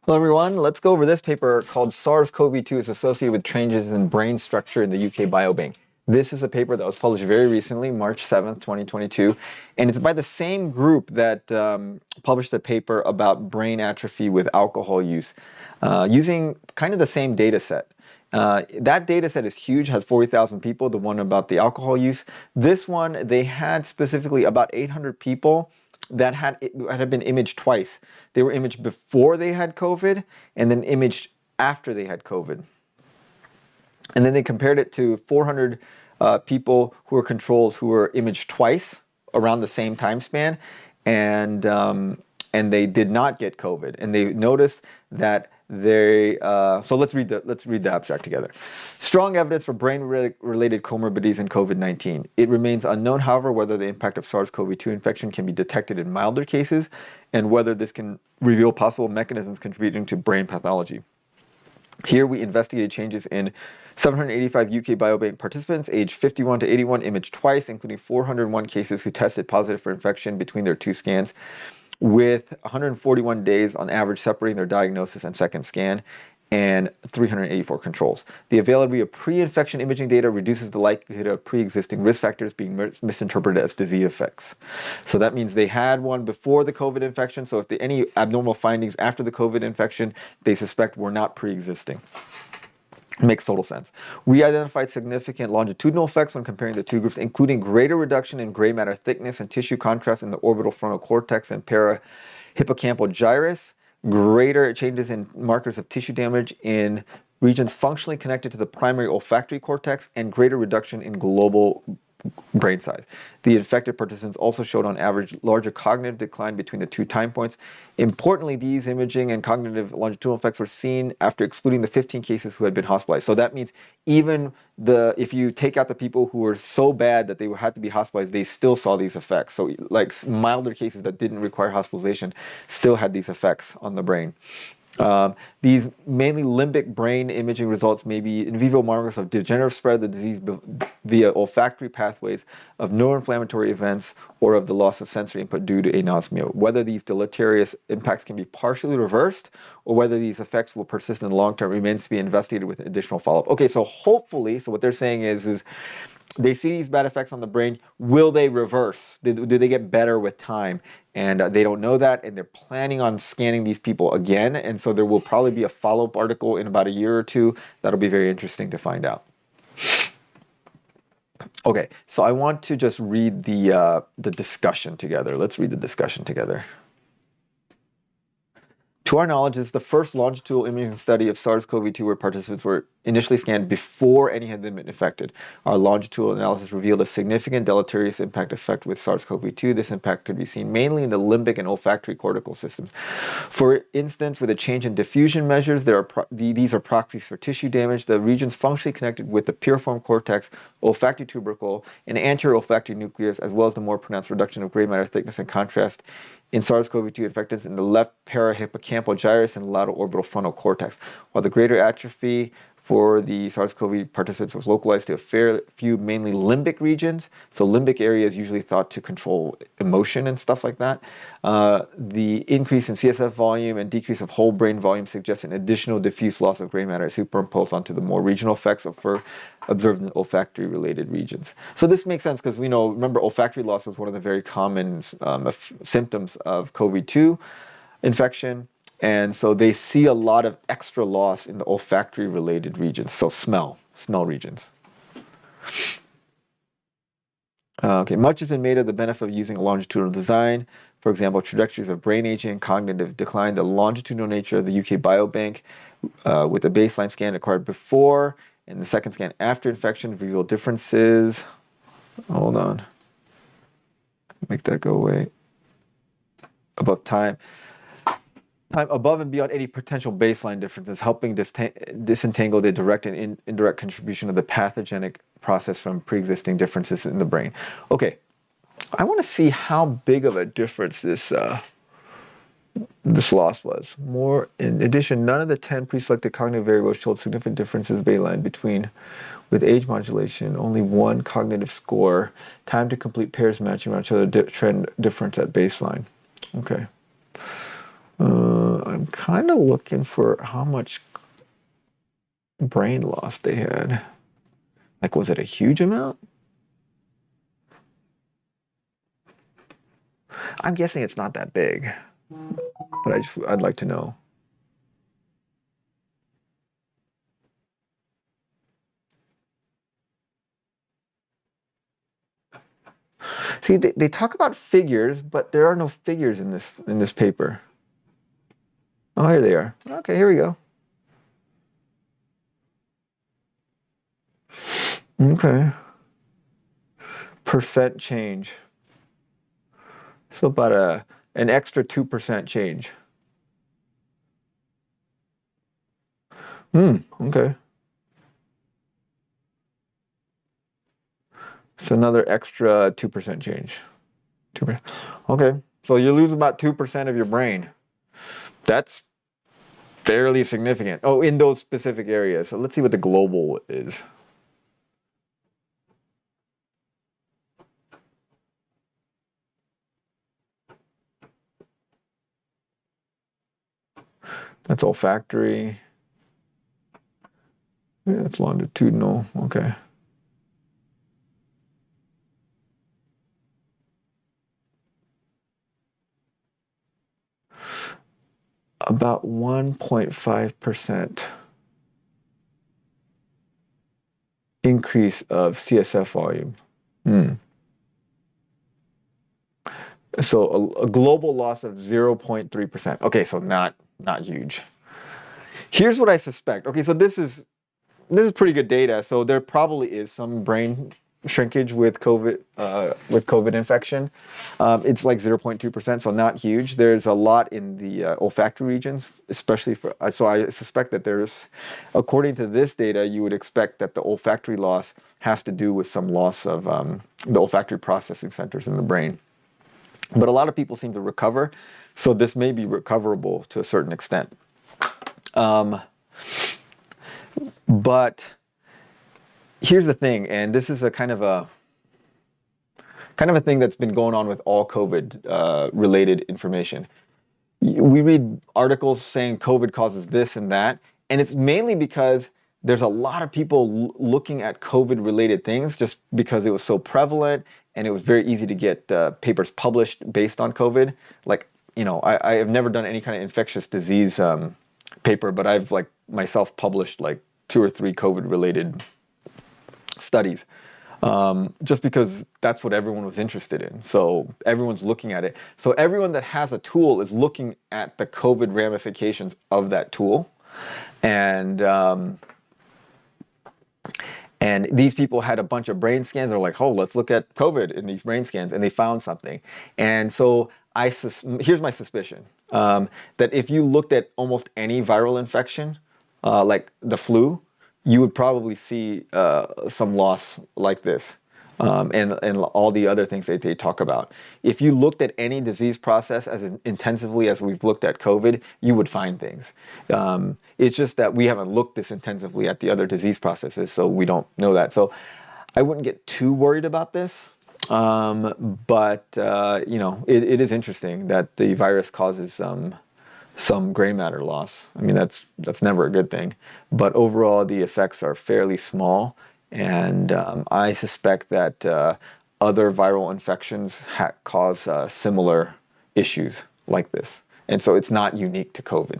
Hello everyone, let's go over this paper called SARS-CoV-2 is associated with changes in brain structure in the UK Biobank. This is a paper that was published very recently, March 7th, 2022, and it's by the same group that published a paper about brain atrophy with alcohol use, using kind of the same data set. That data set is huge, has 40,000 people, the one about the alcohol use. This one, they had specifically about 800 people that had been imaged twice. They were imaged before they had COVID and then imaged after they had COVID. And then they compared it to 400 people who were controls who were imaged twice around the same time span, and they did not get COVID. And they noticed that so let's read the abstract together. Strong evidence for brain-related comorbidities in COVID-19. It remains unknown, however, whether the impact of SARS-CoV-2 infection can be detected in milder cases, and whether this can reveal possible mechanisms contributing to brain pathology. Here we investigated changes in 785 UK Biobank participants aged 51 to 81, imaged twice, including 401 cases who tested positive for infection between their two scans, with 141 days on average separating their diagnosis and second scan, and 384 controls. The availability of pre-infection imaging data reduces the likelihood of pre-existing risk factors being misinterpreted as disease effects. So that means they had one before the COVID infection, so if any abnormal findings after the COVID infection, they suspect were not pre-existing. Makes total sense. We identified significant longitudinal effects when comparing the two groups, including greater reduction in gray matter thickness and tissue contrast in the orbital frontal cortex and parahippocampal gyrus, greater changes in markers of tissue damage in regions functionally connected to the primary olfactory cortex, and greater reduction in global brain size. The infected participants also showed on average larger cognitive decline between the two time points. Importantly, these imaging and cognitive longitudinal effects were seen after excluding the 15 cases who had been hospitalized. So that means even if you take out the people who were so bad that they had to be hospitalized, they still saw these effects. So like milder cases that didn't require hospitalization still had these effects on the brain. These mainly limbic brain imaging results may be in vivo markers of degenerative spread of the disease via olfactory pathways, of neuroinflammatory events, or of the loss of sensory input due to anosmia. Whether these deleterious impacts can be partially reversed or whether these effects will persist in the long term remains to be investigated with additional follow-up. Okay, so hopefully, so what they're saying is they see these bad effects on the brain. Will they reverse? Do they get better with time? And they don't know that, and they're planning on scanning these people again. And so there will probably be a follow-up article in about a year or two. That'll be very interesting to find out. Okay, so I want to just read the discussion together. Let's read the discussion together. To our knowledge, this is the first longitudinal imaging study of SARS-CoV-2 where participants were initially scanned before any had been infected. Our longitudinal analysis revealed a significant deleterious impact effect with SARS-CoV-2. This impact could be seen mainly in the limbic and olfactory cortical systems. For instance, with a change in diffusion measures, these are proxies for tissue damage. The regions functionally connected with the piriform cortex, olfactory tubercle, and anterior olfactory nucleus, as well as the more pronounced reduction of gray matter thickness and contrast in SARS-CoV-2 infectants in the left parahippocampal gyrus and lateral orbital frontal cortex, while the greater atrophy for the SARS-CoV participants was localized to a fair few mainly limbic regions. So limbic area is usually thought to control emotion and stuff like that. The increase in CSF volume and decrease of whole brain volume suggests an additional diffuse loss of gray matter superimposed onto the more regional effects observed in olfactory related regions. So this makes sense because remember olfactory loss was one of the very common symptoms of COVID-2 infection. And so they see a lot of extra loss in the olfactory related regions, so smell regions. Okay, much has been made of the benefit of using a longitudinal design. For example, trajectories of brain aging and cognitive decline. The longitudinal nature of the UK Biobank with the baseline scan acquired before and the second scan after infection reveal differences. Hold on. Make that go away. Above time above and beyond any potential baseline differences, helping disentangle the direct and indirect contribution of the pathogenic process from pre-existing differences in the brain. Okay, I want to see how big of a difference this loss was. More, in addition, none of the 10 pre-selected cognitive variables showed significant differences baseline with age modulation. Only one cognitive score, time to complete pairs matching around, showed a trend difference at baseline. Okay. I'm kind of looking for how much brain loss they had. Like, was it a huge amount? I'm guessing it's not that big, but I'd like to know. See, they talk about figures, but there are no figures in this paper. Oh, here they are. Okay, here we go. Okay. Percent change. So about an extra 2% change. Okay. It's another extra 2% change. 2%. Okay. So you lose about 2% of your brain. That's fairly significant. Oh, in those specific areas. So let's see what the global is. That's olfactory. Yeah, it's longitudinal. Okay. About 1.5% increase of CSF volume. Hmm. So a global loss of 0.3%. Okay, so not huge. Here's what I suspect. Okay, so this is pretty good data. So there probably is some brain shrinkage with COVID infection. It's like 0.2%, so not huge. There's a lot in the olfactory regions, especially for. So I suspect that according to this data, you would expect that the olfactory loss has to do with some loss of the olfactory processing centers in the brain. But a lot of people seem to recover, so this may be recoverable to a certain extent. Um, but here's the thing, and this is a kind of a thing that's been going on with all COVID related information. We read articles saying COVID causes this and that, and it's mainly because there's a lot of people looking at COVID related things just because it was so prevalent and it was very easy to get papers published based on COVID. Like, I have never done any kind of infectious disease paper, but I've like myself published like 2 or 3 COVID related studies, just because that's what everyone was interested in. So everyone's looking at it. So everyone that has a tool is looking at the COVID ramifications of that tool. And these people had a bunch of brain scans. They're like, oh, let's look at COVID in these brain scans. And they found something. And so here's my suspicion, that if you looked at almost any viral infection, like the flu, you would probably see some loss like this. And all the other things that they talk about. If you looked at any disease process as intensively as we've looked at COVID, you would find things. It's just that we haven't looked this intensively at the other disease processes, so we don't know that. So I wouldn't get too worried about this. But it is interesting that the virus causes some gray matter loss. I mean, that's never a good thing. But overall, the effects are fairly small, and I suspect that other viral infections cause similar issues like this. And so it's not unique to COVID.